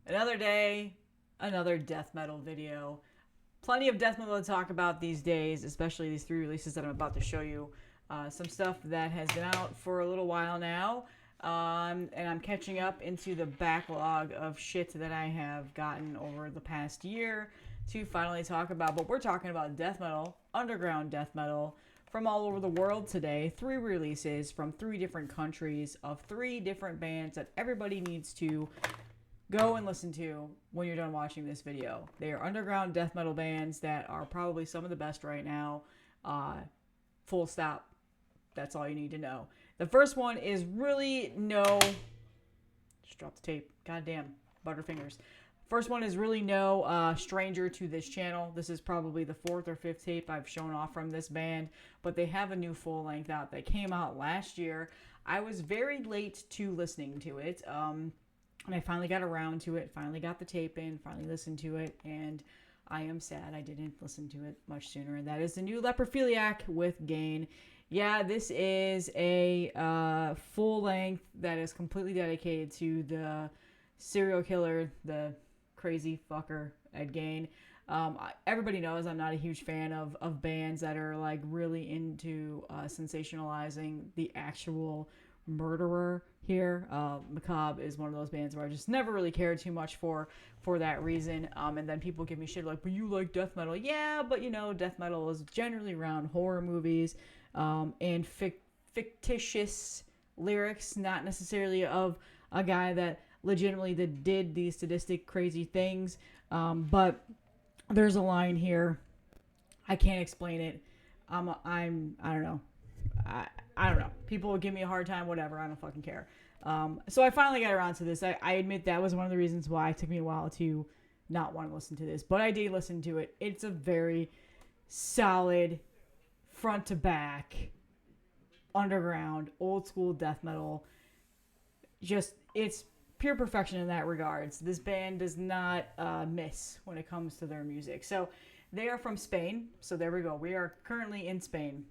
Another day, another death metal video. Plenty of death metal to talk about these days, especially these three releases that I'm about to show you. Some stuff that has been out for a little while now, and I'm catching up into the backlog of shit that I have gotten over the past year to finally talk about. But we're talking about death metal, underground death metal, from all over the world today. Three releases from three different countries of three different bands that everybody needs to go and listen to when you're done watching this video. They are underground death metal bands that are probably some of the best right now. Full stop. That's all you need to know. The first one is really no. Just drop the tape. Goddamn. Butterfingers. First one is really no stranger to this channel. This is probably the fourth or fifth tape I've shown off from this band, but they have a new full length out that came out last year. I was very late to listening to it. And I finally got around to it, finally got the tape in, finally listened to it, and I am sad I didn't listen to it much sooner. And that is the new Leprophiliac with Gain. Yeah, this is a full length that is completely dedicated to the serial killer, the crazy fucker Ed Gain. Everybody knows I'm not a huge fan of bands that are like really into sensationalizing the actual murderer here. Macabre is one of those bands where I just never really cared too much for that reason. And then people give me shit like, but you like death metal. Yeah, but you know, death metal is generally around horror movies and fictitious lyrics, not necessarily of a guy that legitimately did these sadistic crazy things. But there's a line here. I can't explain it. I don't know. I don't know. People will give me a hard time, whatever. I don't fucking care. So I finally got around to this. I admit that was one of the reasons why it took me a while to not want to listen to this. But I did listen to it. It's a very solid, front to back, underground, old school death metal. Just, it's pure perfection in that regards. This band does not miss when it comes to their music. So they are from Spain. So there we go. We are currently in Spain.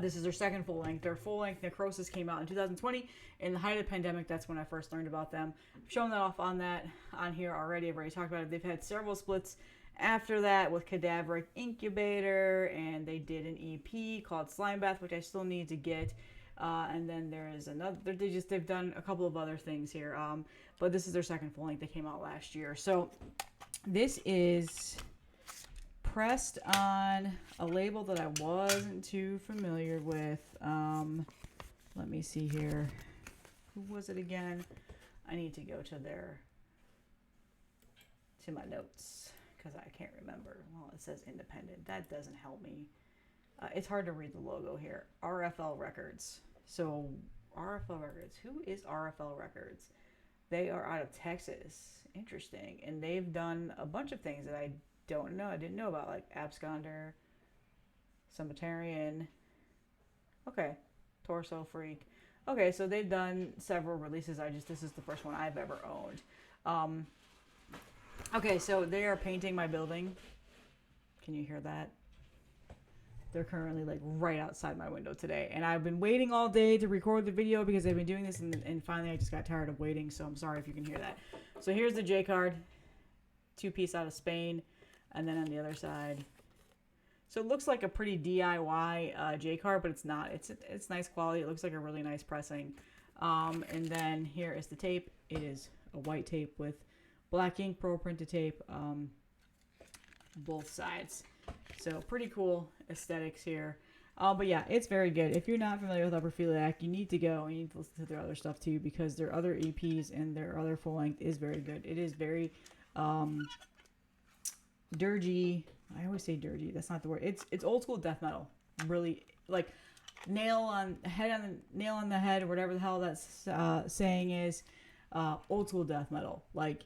This is their second full length. Their full length Necrosis came out in 2020. In the height of the pandemic, that's when I first learned about them. I've shown that off on here already. I've already talked about it. They've had several splits after that with Cadaveric Incubator, and they did an EP called Slime Bath, which I still need to get. And then there is another. They've done a couple of other things here. But this is their second full length. They came out last year. So this is pressed on a label that I wasn't too familiar with. Let me see here. Who was it again? I need to go to my notes because I can't remember. Well, it says independent. That doesn't help me. It's hard to read the logo here. RFL Records. So RFL Records. Who is RFL Records? They are out of Texas. Interesting. And they've done a bunch of things that I don't know. I didn't know about, like Absconder, Cemeterian. Okay. Torso Freak. Okay, so they've done several releases. This is the first one I've ever owned. Okay, so they are painting my building. Can you hear that? They're currently like right outside my window today. And I've been waiting all day to record the video because they've been doing this and finally I just got tired of waiting. So I'm sorry if you can hear that. So here's the J card. 2-piece out of Spain. And then on the other side. So it looks like a pretty DIY J card, but it's not. It's nice quality. It looks like a really nice pressing. And then here is the tape. It is a white tape with black ink pro printed tape. Both sides. So pretty cool aesthetics here. But yeah, it's very good. If you're not familiar with Leprophiliac, you need to go and you need to listen to their other stuff too, because their other EPs and their other full length is very good. It is very dirgy. I always say dirgy. That's not the word. It's old school death metal. Really, like nail on the head, or whatever the hell that's saying is. Old school death metal, like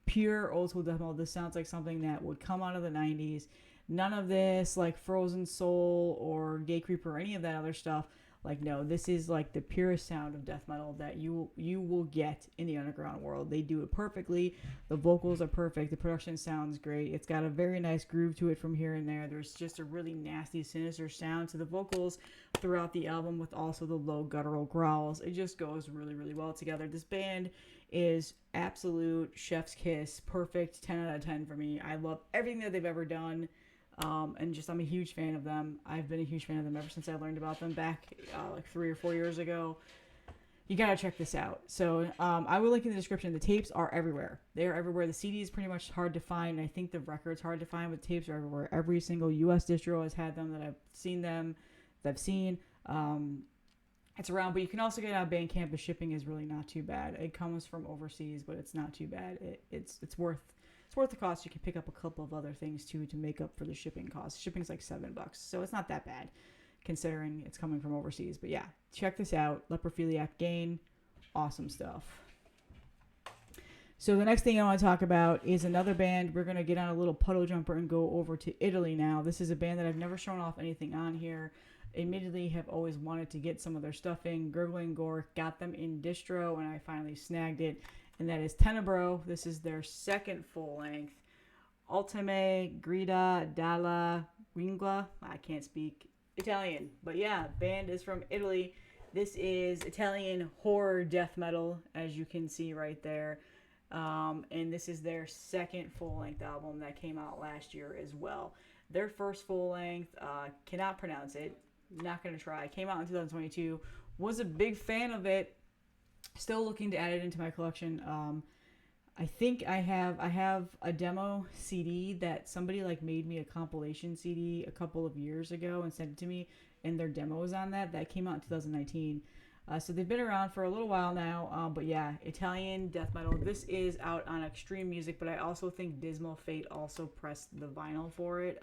pure old school death metal. This sounds like something that would come out of the 90s. None of this like Frozen Soul or Gay Creeper or any of that other stuff. Like, no, this is like the purest sound of death metal that you will get in the underground world. They do it perfectly. The vocals are perfect. The production sounds great. It's got a very nice groove to it from here and there. There's just a really nasty, sinister sound to the vocals throughout the album, with also the low guttural growls. It just goes really, really well together. This band is absolute chef's kiss, perfect, 10 out of 10 for me. I love everything that they've ever done. And just, I'm a huge fan of them. I've been a huge fan of them ever since I learned about them back like 3 or 4 years ago. You gotta check this out. So I will link in the description. The tapes are everywhere. They are everywhere. The CD is pretty much hard to find. I think the record's hard to find, but the tapes are everywhere. Every single U.S. distro has had them that I've seen them, that I've seen. It's around, but you can also get it on Bandcamp. The shipping is really not too bad. It comes from overseas, but it's not too bad. It's worth the cost. You can pick up a couple of other things too to make up for the shipping cost. Shipping's like $7, so it's not that bad considering it's coming from overseas. But yeah, check this out. Leprophiliac Gain. Awesome stuff. So the next thing I want to talk about is another band. We're going to get on a little puddle jumper and go over to Italy now. This is a band that I've never shown off anything on here. Admittedly, have always wanted to get some of their stuff in. Gurgling Gore got them in distro, and I finally snagged it. And that is Tenebro. This is their second full length. Ultime Grida dalla Ringla. I can't speak Italian, but yeah, band is from Italy. This is Italian horror death metal, as you can see right there. And this is their second full-length album that came out last year as well. Their first full-length, cannot pronounce it, not going to try, came out in 2022. Was a big fan of it. Still looking to add it into my collection. I think I have a demo CD that somebody like made me a compilation CD a couple of years ago and sent it to me, and their demo was on that came out in 2019. So they've been around for a little while now, but yeah, Italian death metal. This is out on Extreme Music, but I also think Dismal Fate also pressed the vinyl for it.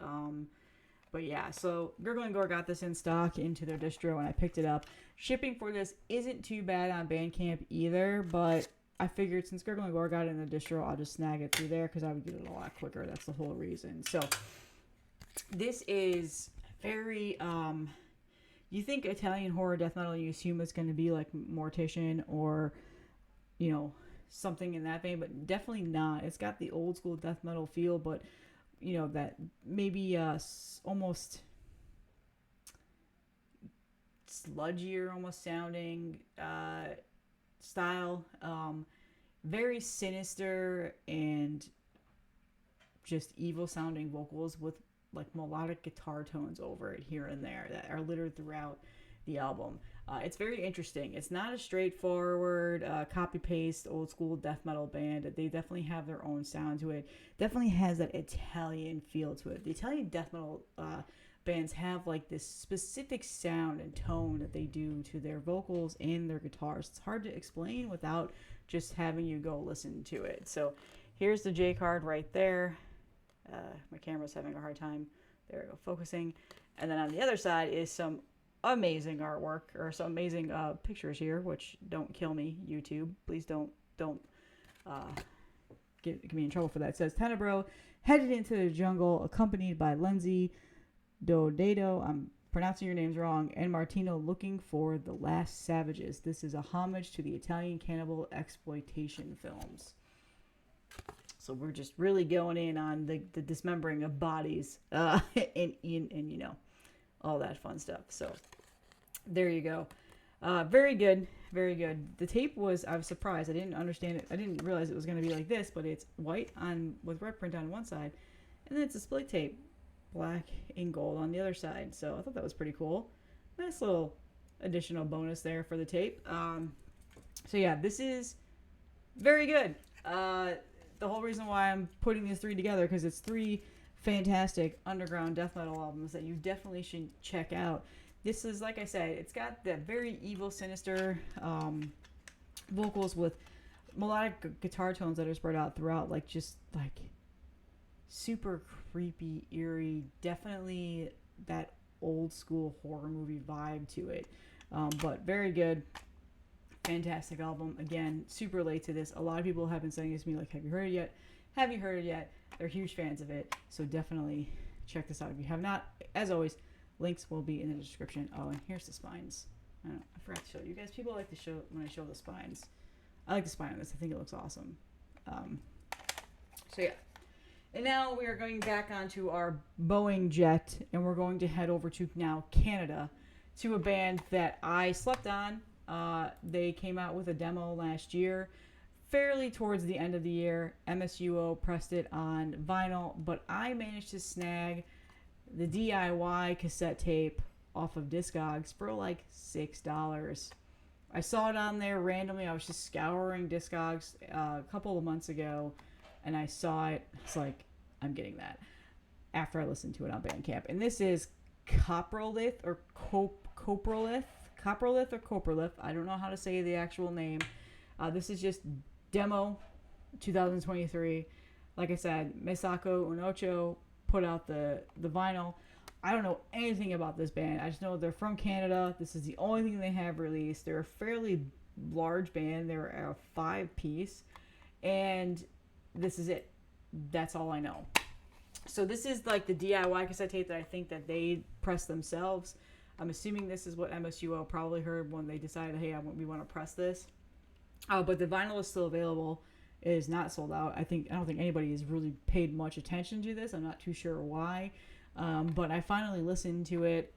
But yeah, so Gurgling Gore got this in stock into their distro, and I picked it up. Shipping for this isn't too bad on Bandcamp either, but I figured since Gurgling Gore got it in the distro, I'll just snag it through there because I would get it a lot quicker. That's the whole reason. So this is very, you think Italian horror death metal, you assume it's going to be like Mortician or, you know, something in that vein, but definitely not. It's got the old school death metal feel, but, you know, that maybe almost sludgier almost sounding style. Very sinister and just evil sounding vocals with like melodic guitar tones over it here and there that are littered throughout the album. It's very interesting. It's not a straightforward copy paste old school death metal band. They definitely have their own sound to it. Definitely has that Italian feel to it. The Italian death metal bands have like this specific sound and tone that they do to their vocals and their guitars. It's hard to explain without just having you go listen to it. So here's the J card right there. My camera's having a hard time. There we go, focusing. And then on the other side is some amazing artwork, or some amazing pictures here, which don't kill me, YouTube. Please don't get me in trouble for that. It says Tenebro headed into the jungle, accompanied by Lindsay Dodato, I'm pronouncing your names wrong, and Martino looking for the last savages. This is a homage to the Italian cannibal exploitation films. So we're just really going in on the dismembering of bodies and you know, all that fun stuff. So there you go. Very good. Very good. The tape was, I was surprised. I didn't understand it. I didn't realize it was going to be like this, but it's white on with red print on one side, and then it's a split tape, black and gold on the other side. So I thought that was pretty cool. Nice little additional bonus there for the tape. So yeah, this is very good. The whole reason why I'm putting these three together, because it's three fantastic underground death metal albums that you definitely should check out. This is, like I said, it's got that very evil, sinister vocals with melodic guitar tones that are spread out throughout, like just like super creepy, eerie, definitely that old school horror movie vibe to it. But very good. Fantastic album. Again, super late to this. A lot of people have been saying this to me, like, have you heard it yet? Have you heard it yet? They're huge fans of it. So definitely check this out if you have not. As always, links will be in the description. Oh, and here's the spines. I forgot to show you guys. People like to show when I show the spines. I like the spine on this. I think it looks awesome. So yeah. And now we are going back onto our Boeing jet, and we're going to head over to now Canada, to a band that I slept on. They came out with a demo last year. fairly towards the end of the year. MSUO pressed it on vinyl, but I managed to snag the DIY cassette tape off of Discogs for like $6. I saw it on there randomly. I was just scouring Discogs a couple of months ago, and I saw it. It's like, I'm getting that after I listened to it on Bandcamp. And this is Coprolith or Coprolith. Coprolith or Coprolith. I don't know how to say the actual name. This is just demo 2023. Like I said, Misako Unocho put out the vinyl. I don't know anything about this band. I just know they're from Canada. This is the only thing they have released. They're a fairly large band. They're a 5-piece. And this is it. That's all I know. So this is like the DIY cassette tape that I think that they pressed themselves. I'm assuming this is what MSUO probably heard when they decided, hey, we want to press this. But the vinyl is still available. It is not sold out. I don't think anybody has really paid much attention to this. I'm not too sure why. But I finally listened to it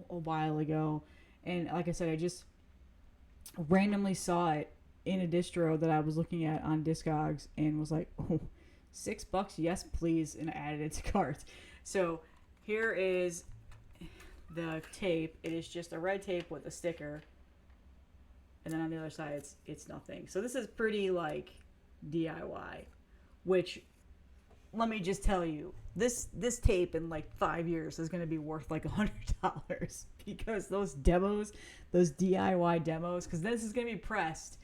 a while ago. And like I said, I just randomly saw it in a distro that I was looking at on Discogs and was like, oh, $6, yes, please. And I added it to cart. So here is the tape. It is just a red tape with a sticker. And then on the other side, it's nothing. So this is pretty like DIY, which let me just tell you, this tape in like 5 years is going to be worth like $100 because those demos, those DIY demos, because this is going to be pressed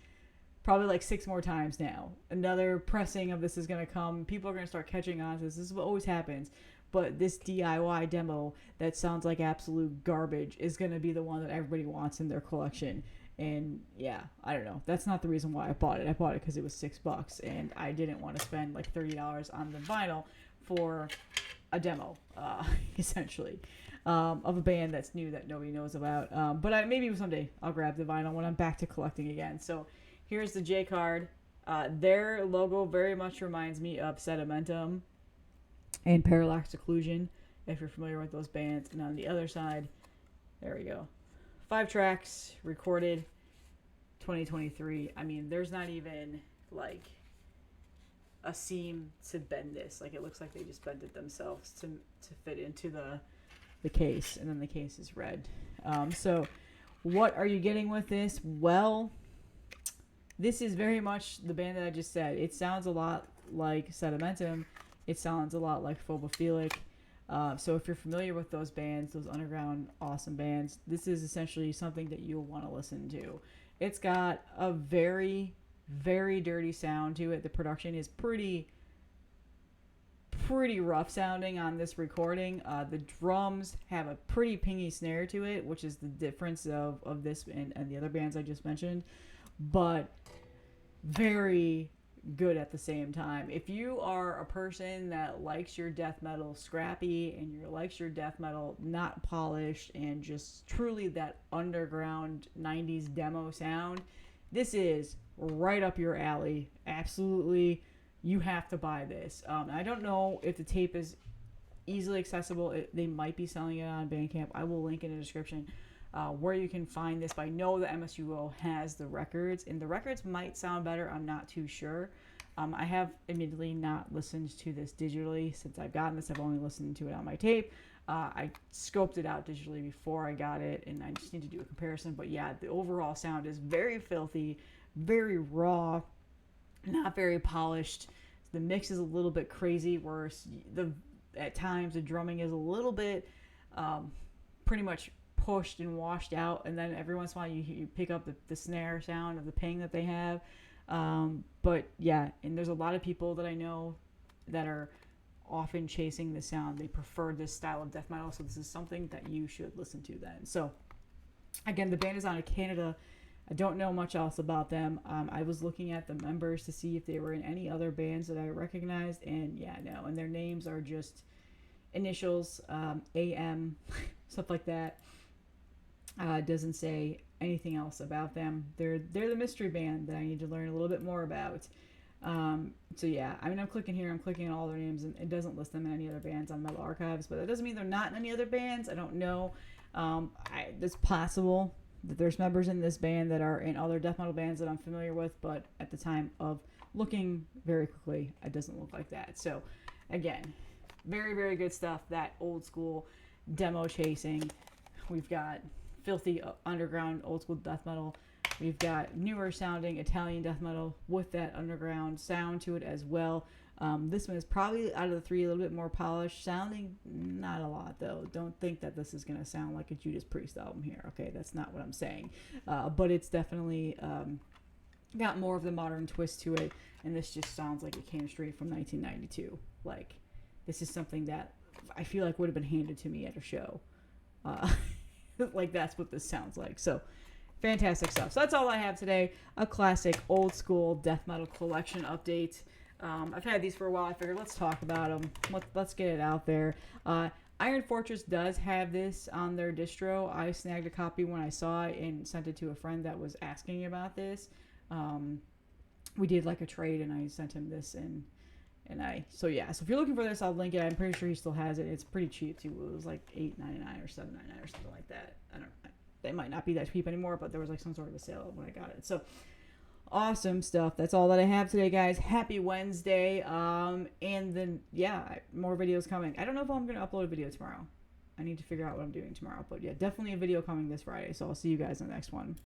probably like 6 more times now. Another pressing of this is going to come. People are going to start catching on to this. This is what always happens. But this DIY demo that sounds like absolute garbage is going to be the one that everybody wants in their collection. And yeah, I don't know. That's not the reason why I bought it. I bought it because it was $6, and I didn't want to spend like $30 on the vinyl for a demo, essentially, of a band that's new that nobody knows about. But maybe someday I'll grab the vinyl when I'm back to collecting again. So here's the J card. Their logo very much reminds me of Sedimentum and Parallax Occlusion, if you're familiar with those bands. And on the other side, there we go. 5 tracks recorded 2023. I mean, there's not even like a seam to bend this. Like, it looks like they just bent it themselves to fit into the case, and then the case is red. So what are you getting with this? Well, this is very much the band that I just said. It sounds a lot like Sedimentum. It sounds a lot like Leprophiliac. So if you're familiar with those bands, those underground awesome bands, this is essentially something that you'll want to listen to. It's got a very, very dirty sound to it. The production is pretty rough sounding on this recording. The drums have a pretty pingy snare to it, which is the difference of this and the other bands I just mentioned. But very good at the same time. If you are a person that likes your death metal scrappy and you likes your death metal not polished and just truly that underground 90s demo sound, this is right up your alley. Absolutely, you have to buy this. I don't know if the tape is easily accessible. They might be selling it on Bandcamp. I will link in the description where you can find this. But I know that MSUO has the records, and the records might sound better. I'm not too sure. I have admittedly not listened to this digitally since I've gotten this. I've only listened to it on my tape. I scoped it out digitally before I got it, and I just need to do a comparison. But yeah, the overall sound is very filthy, very raw, not very polished. The mix is a little bit crazy, where at times the drumming is a little bit pretty much pushed and washed out, and then every once in a while you pick up the snare sound of the ping that they have. But yeah, and there's a lot of people that I know that are often chasing the sound. They prefer this style of death metal, so this is something that you should listen to then. So again, the band is out of Canada. I don't know much else about them. I was looking at the members to see if they were in any other bands that I recognized, and yeah, no. And their names are just initials, AM, stuff like that. Doesn't say anything else about them. They're the mystery band that I need to learn a little bit more about. So yeah, I mean, I'm clicking here, I'm clicking on all their names, and it doesn't list them in any other bands on Metal Archives, but that doesn't mean they're not in any other bands. I don't know. It's possible There's members in this band that are in other death metal bands that I'm familiar with, but at the time of looking very quickly, it doesn't look like that. So, again, very, very good stuff. That old school demo chasing. We've got filthy underground old school death metal. We've got newer sounding Italian death metal with that underground sound to it as well. This one is probably out of the three a little bit more polished sounding. Not a lot though. Don't think that this is going to sound like a Judas Priest album here. Okay, that's not what I'm saying. But it's definitely got more of the modern twist to it. And this just sounds like it came straight from 1992. Like, this is something that I feel like would have been handed to me at a show. Like, that's what this sounds like. So, fantastic stuff. So that's all I have today. A classic old school death metal collection update. I've had these for a while. I figured let's talk about them. Let's get it out there. Iron Fortress does have this on their distro. I snagged a copy when I saw it and sent it to a friend that was asking about this. We did like a trade and I sent him this so if you're looking for this, I'll link it. I'm pretty sure he still has it. It's pretty cheap too. It was like $8.99 or $7.99 or something like that. I don't know. They might not be that cheap anymore, but there was like some sort of a sale when I got it. So awesome stuff. That's all that I have today, guys. Happy Wednesday. And then more videos coming. I don't know if I'm gonna upload a video tomorrow. I need to figure out what I'm doing tomorrow, but yeah, definitely a video coming this Friday. So I'll see you guys in the next one.